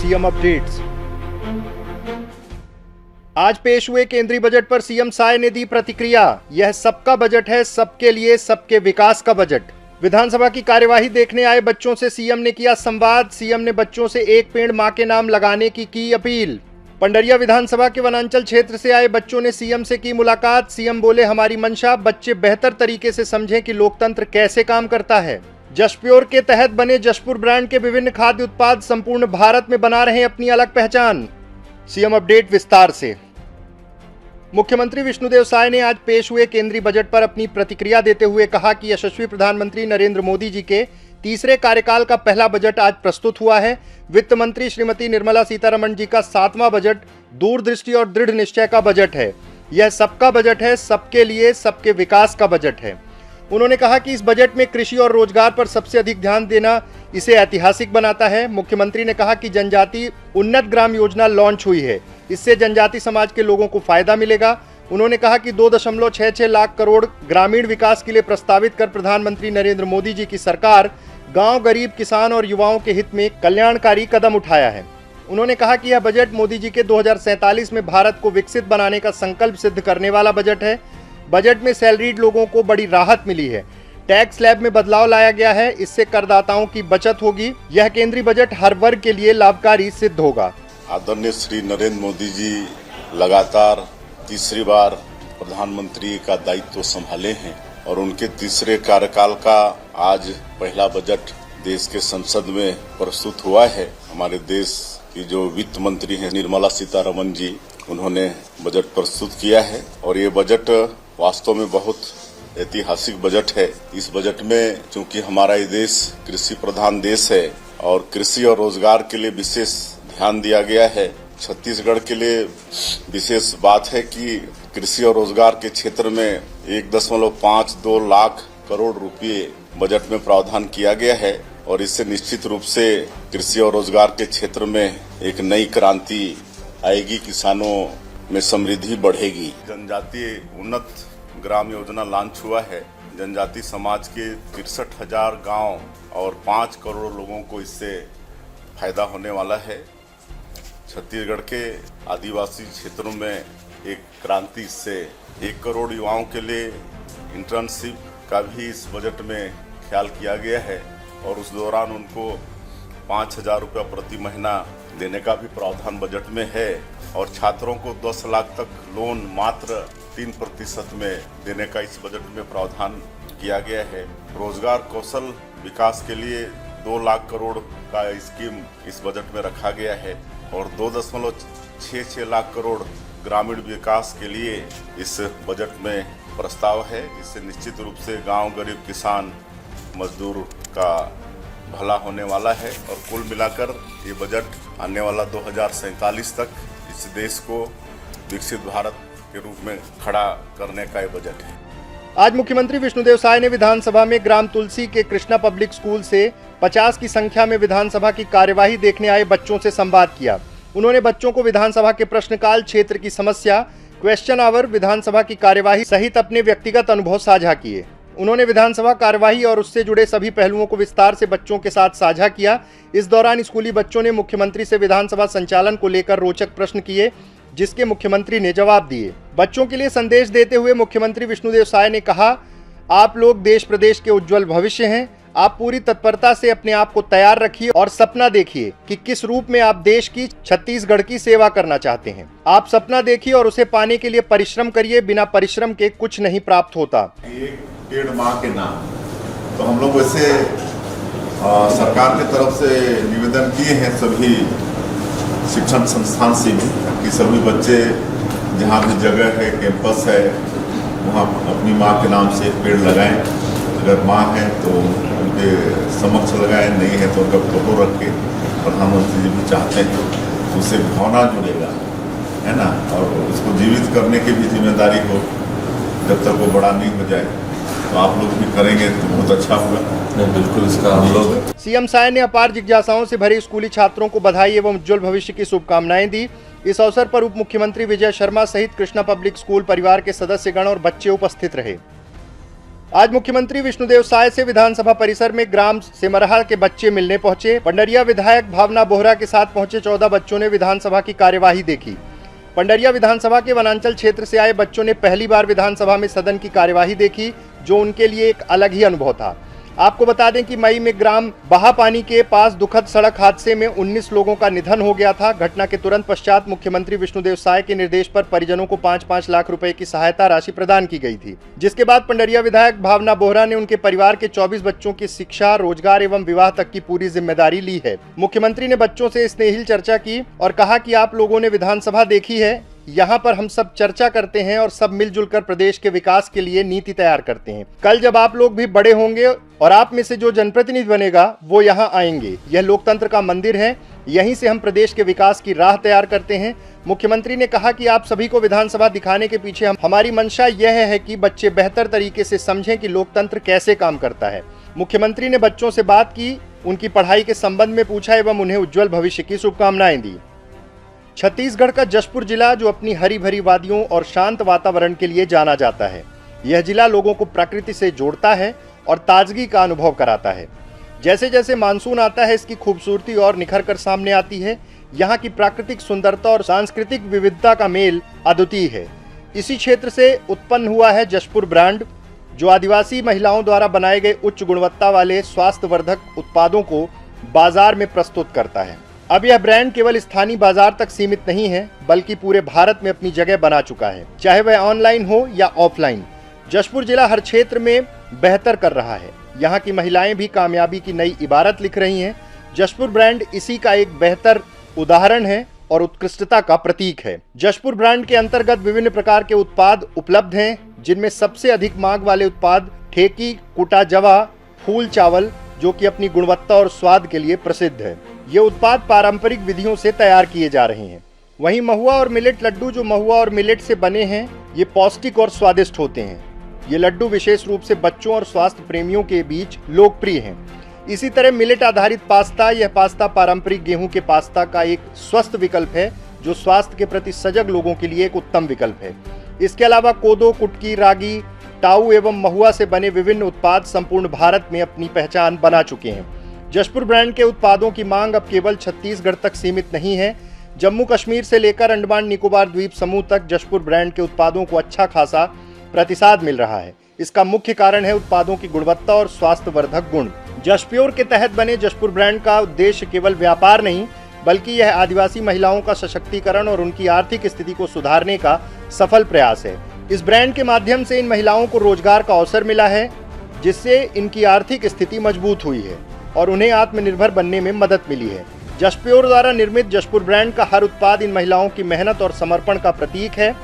CM updates. आज पेश हुए केंद्रीय बजट पर सीएम साय ने दी प्रतिक्रिया। यह सबका बजट है, सबके लिए, सबके विकास का बजट। विधानसभा की कार्यवाही देखने आए बच्चों से सीएम ने किया संवाद। सीएम ने बच्चों से एक पेड़ मां के नाम लगाने की अपील। पंडरिया विधानसभा के वनांचल क्षेत्र से आए बच्चों ने सीएम से की मुलाकात। सीएम बोले, हमारी मंशा बच्चे बेहतर तरीके से समझें कि लोकतंत्र कैसे काम करता है। जशप्योर के तहत बने जशपुर ब्रांड के विभिन्न खाद्य उत्पाद संपूर्ण भारत में बना रहे अपनी अलग पहचान। सीएम अपडेट विस्तार से। मुख्यमंत्री विष्णुदेव साय ने आज पेश हुए केंद्रीय बजट पर अपनी प्रतिक्रिया देते हुए कहा कि यशस्वी प्रधानमंत्री नरेंद्र मोदी जी के तीसरे कार्यकाल का पहला बजट आज प्रस्तुत हुआ है। वित्त मंत्री श्रीमती निर्मला सीतारमण जी का 7वां बजट दूरदृष्टि और दृढ़ निश्चय का बजट है। यह सबका बजट है, सबके लिए, सबके विकास का बजट है। उन्होंने कहा कि इस बजट में कृषि और रोजगार पर सबसे अधिक ध्यान देना इसे ऐतिहासिक बनाता है। मुख्यमंत्री ने कहा कि जनजाति उन्नत ग्राम योजना लॉन्च हुई है, इससे जनजाति समाज के लोगों को फायदा मिलेगा। उन्होंने कहा कि 2.66 लाख करोड़ ग्रामीण विकास के लिए प्रस्तावित कर प्रधानमंत्री नरेंद्र मोदी जी की सरकार गांव, गरीब, किसान और युवाओं के हित में कल्याणकारी कदम उठाया है। उन्होंने कहा कि यह बजट मोदी जी के 2047 में भारत को विकसित बनाने का संकल्प सिद्ध करने वाला बजट है। बजट में सैलरीड लोगों को बड़ी राहत मिली है। टैक्स स्लैब में बदलाव लाया गया है, इससे करदाताओं की बचत होगी। यह केंद्रीय बजट हर वर्ग के लिए लाभकारी सिद्ध होगा। आदरणीय श्री नरेंद्र मोदी जी लगातार तीसरी बार प्रधानमंत्री का दायित्व संभाले हैं और उनके तीसरे कार्यकाल का आज पहला बजट देश के संसद में प्रस्तुत हुआ है। हमारे देश की जो वित्त मंत्री हैं निर्मला सीतारमण जी, उन्होंने बजट प्रस्तुत किया है और ये बजट वास्तव में बहुत ऐतिहासिक बजट है। इस बजट में चूंकि हमारा ये देश कृषि प्रधान देश है और कृषि और रोजगार के लिए विशेष ध्यान दिया गया है। छत्तीसगढ़ के लिए विशेष बात है कि कृषि और रोजगार के क्षेत्र में 1.52 लाख करोड़ रुपए बजट में प्रावधान किया गया है और इससे निश्चित रूप से कृषि और रोजगार के क्षेत्र में एक नई क्रांति आएगी, किसानों में समृद्धि बढ़ेगी। जनजातीय उन्नत ग्राम योजना लॉन्च हुआ है। जनजाति समाज के 63,000 गांव और 5 करोड़ लोगों को इससे फायदा होने वाला है। छत्तीसगढ़ के आदिवासी क्षेत्रों में एक क्रांति इससे 1 करोड़ युवाओं के लिए इंटर्नशिप का भी इस बजट में ख्याल किया गया है और उस दौरान उनको 5,000 रुपया प्रति महीना देने का भी प्रावधान बजट में है और छात्रों को 10 लाख तक लोन मात्र 3% में देने का इस बजट में प्रावधान किया गया है। रोजगार कौशल विकास के लिए 2 लाख करोड़ का स्कीम इस बजट में रखा गया है और 2.66 लाख करोड़ ग्रामीण विकास के लिए इस बजट में प्रस्ताव है। इससे निश्चित रूप से गांव, गरीब, किसान, मजदूर का भला होने वाला है और कुल मिलाकर ये बजट आने वाला 2047 तक इस देश को विकसित भारत के रूप में खड़ा करने का ये बजट है। आज मुख्यमंत्री विष्णुदेव साय ने विधानसभा में ग्राम तुलसी के कृष्णा पब्लिक स्कूल से 50 की संख्या में विधानसभा की कार्यवाही देखने आए बच्चों से संवाद किया। उन्होंने बच्चों को विधानसभा के प्रश्नकाल, क्षेत्र की समस्या, क्वेश्चन आवर, विधानसभा की कार्यवाही सहित अपने व्यक्तिगत अनुभव साझा किए। उन्होंने विधानसभा कार्यवाही और उससे जुड़े सभी पहलुओं को विस्तार से बच्चों के साथ साझा किया। इस दौरान स्कूली बच्चों ने मुख्यमंत्री से विधानसभा संचालन को लेकर रोचक प्रश्न किए, जिसके मुख्यमंत्री ने जवाब दिए। बच्चों के लिए संदेश देते हुए मुख्यमंत्री विष्णुदेव साय ने कहा, आप लोग देश प्रदेश के उज्जवल भविष्य हैं। आप पूरी तत्परता से अपने आप को तैयार रखिए और सपना देखिए कि किस रूप में आप देश की, छत्तीसगढ़ की सेवा करना चाहते हैं। आप सपना देखिए और उसे पाने के लिए परिश्रम करिए। बिना परिश्रम के कुछ नहीं प्राप्त होता। एक पेड़ माँ के नाम, तो हम लोग वैसे सरकार की तरफ से निवेदन किए हैं सभी शिक्षण संस्थान से भी कि सभी बच्चे जहाँ भी जगह है, कैंपस है, वहाँ अपनी माँ के नाम से एक पेड़ लगाएं। अगर माँ है तो उनके समक्ष लगाएं, नहीं है तो उनका फोटो रख के प्रधानमंत्री जी भी चाहते हैं तो उससे भावना जुड़ेगा, है ना, और उसको जीवित करने की भी जिम्मेदारी हो जब तक वो बड़ा नहीं हो जाए। तो आप लोग भी करेंगे तो बहुत अच्छा होगा। बिल्कुल, इसका हम लोग। सीएम साय ने अपार जिज्ञासाओं से भरे स्कूली छात्रों को बधाई एवं उज्जवल भविष्य की शुभकामनाएं दी। इस अवसर पर उप मुख्यमंत्री विजय शर्मा सहित कृष्णा पब्लिक स्कूल परिवार के सदस्यगण और बच्चे उपस्थित रहे। आज मुख्यमंत्री विष्णुदेव साय से विधानसभा परिसर में ग्राम सेमरहा के बच्चे मिलने पहुंचे। पंडरिया विधायक भावना बोहरा के साथ पहुंचे 14 बच्चों ने विधानसभा की कार्यवाही देखी। पंडरिया विधानसभा के वनांचल क्षेत्र से आए बच्चों ने पहली बार विधानसभा में सदन की कार्यवाही देखी, जो उनके लिए एक अलग ही अनुभव था। आपको बता दें कि मई में ग्राम बहापानी के पास दुखद सड़क हादसे में 19 लोगों का निधन हो गया था। घटना के तुरंत पश्चात मुख्यमंत्री विष्णुदेव साय के निर्देश पर परिजनों को 5-5 लाख रुपए की सहायता राशि प्रदान की गई थी, जिसके बाद पंडरिया विधायक भावना बोहरा ने उनके परिवार के 24 बच्चों की शिक्षा, रोजगार एवं विवाह तक की पूरी जिम्मेदारी ली है। मुख्यमंत्री ने बच्चों से स्नेहिल चर्चा की और कहा कि आप लोगों ने विधानसभा देखी है, यहाँ पर हम सब चर्चा करते हैं और सब मिलजुल कर प्रदेश के विकास के लिए नीति तैयार करते हैं। कल जब आप लोग भी बड़े होंगे और आप में से जो जनप्रतिनिधि बनेगा वो यहाँ आएंगे। यह लोकतंत्र का मंदिर है, यहीं से हम प्रदेश के विकास की राह तैयार करते हैं। मुख्यमंत्री ने कहा कि आप सभी को विधानसभा दिखाने के पीछे हमारी मंशा यह है कि बच्चे बेहतर तरीके से समझें कि लोकतंत्र कैसे काम करता है। मुख्यमंत्री ने बच्चों से बात की, उनकी पढ़ाई के संबंध में पूछा एवं उन्हें उज्जवल भविष्य की शुभकामनाएं दी। छत्तीसगढ़ का जशपुर जिला, जो अपनी हरी भरी वादियों और शांत वातावरण के लिए जाना जाता है, यह जिला लोगों को प्रकृति से जोड़ता है और ताजगी का अनुभव कराता है। जैसे जैसे मानसून आता है, इसकी खूबसूरती और निखर कर सामने आती है। यहाँ की प्राकृतिक सुंदरता और सांस्कृतिक विविधता का मेल अद्वितीय है। इसी क्षेत्र से उत्पन्न हुआ है जशपुर ब्रांड, जो आदिवासी महिलाओं द्वारा बनाए गए उच्च गुणवत्ता वाले स्वास्थ्यवर्धक उत्पादों को बाजार में प्रस्तुत करता है। अब यह ब्रांड केवल स्थानीय बाजार तक सीमित नहीं है, बल्कि पूरे भारत में अपनी जगह बना चुका है, चाहे वह ऑनलाइन हो या ऑफलाइन। जशपुर जिला हर क्षेत्र में बेहतर कर रहा है। यहाँ की महिलाएं भी कामयाबी की नई इबारत लिख रही हैं। जशपुर ब्रांड इसी का एक बेहतर उदाहरण है और उत्कृष्टता का प्रतीक है। जशपुर ब्रांड के अंतर्गत विभिन्न प्रकार के उत्पाद उपलब्ध हैं, जिनमें सबसे अधिक मांग वाले उत्पाद ठेकी, कुटा जवा, फूल चावल, जो कि अपनी गुणवत्ता और स्वाद के लिए प्रसिद्ध है। ये उत्पाद पारंपरिक विधियों से तैयार किए जा रहे हैं। वहीं महुआ और मिलेट लड्डू, जो महुआ और मिलेट से बने हैं, ये पौष्टिक और स्वादिष्ट होते हैं। ये लड्डू विशेष रूप से बच्चों और स्वास्थ्य प्रेमियों के बीच लोकप्रिय हैं। इसी तरह मिलेट आधारित पास्ता, यह पास्ता पारंपरिक गेहूं के पास्ता का एक स्वस्थ विकल्प है, जो स्वास्थ्य के प्रति सजग लोगों के लिए एक उत्तम विकल्प है। इसके अलावा कोदो, कुटकी, रागी, टाऊ एवं महुआ से बने विभिन्न उत्पाद संपूर्ण भारत में अपनी पहचान बना चुके हैं। जशपुर ब्रांड के उत्पादों की मांग अब केवल छत्तीसगढ़ तक सीमित नहीं है। जम्मू कश्मीर से लेकर अंडमान निकोबार द्वीप समूह तक जशपुर ब्रांड के उत्पादों को अच्छा खासा प्रतिसाद मिल रहा है। इसका मुख्य कारण है उत्पादों की गुणवत्ता और स्वास्थ्यवर्धक गुण। जशप्योर के तहत बने जशपुर ब्रांड का उद्देश्य केवल व्यापार नहीं, बल्कि यह आदिवासी महिलाओं का सशक्तिकरण और उनकी आर्थिक स्थिति को सुधारने का सफल प्रयास है। इस ब्रांड के माध्यम से इन महिलाओं को रोजगार का अवसर मिला है, जिससे इनकी आर्थिक स्थिति मजबूत हुई है और उन्हें आत्मनिर्भर बनने में मदद मिली है। जशप्योर द्वारा निर्मित जशपुर ब्रांड का हर उत्पाद इन महिलाओं की मेहनत और समर्पण का प्रतीक है।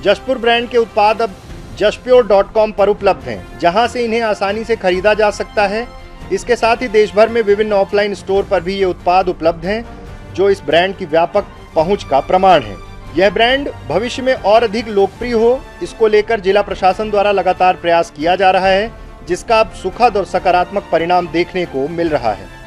जशपुर ब्रांड के उत्पाद अब jashpure.com पर उपलब्ध हैं, जहां से इन्हें आसानी से खरीदा जा सकता है। इसके साथ ही देश भर में विभिन्न ऑफलाइन स्टोर पर भी ये उत्पाद उपलब्ध हैं, जो इस ब्रांड की व्यापक पहुंच का प्रमाण है। यह ब्रांड भविष्य में और अधिक लोकप्रिय हो, इसको लेकर जिला प्रशासन द्वारा लगातार प्रयास किया जा रहा है, जिसका अब सुखद और सकारात्मक परिणाम देखने को मिल रहा है।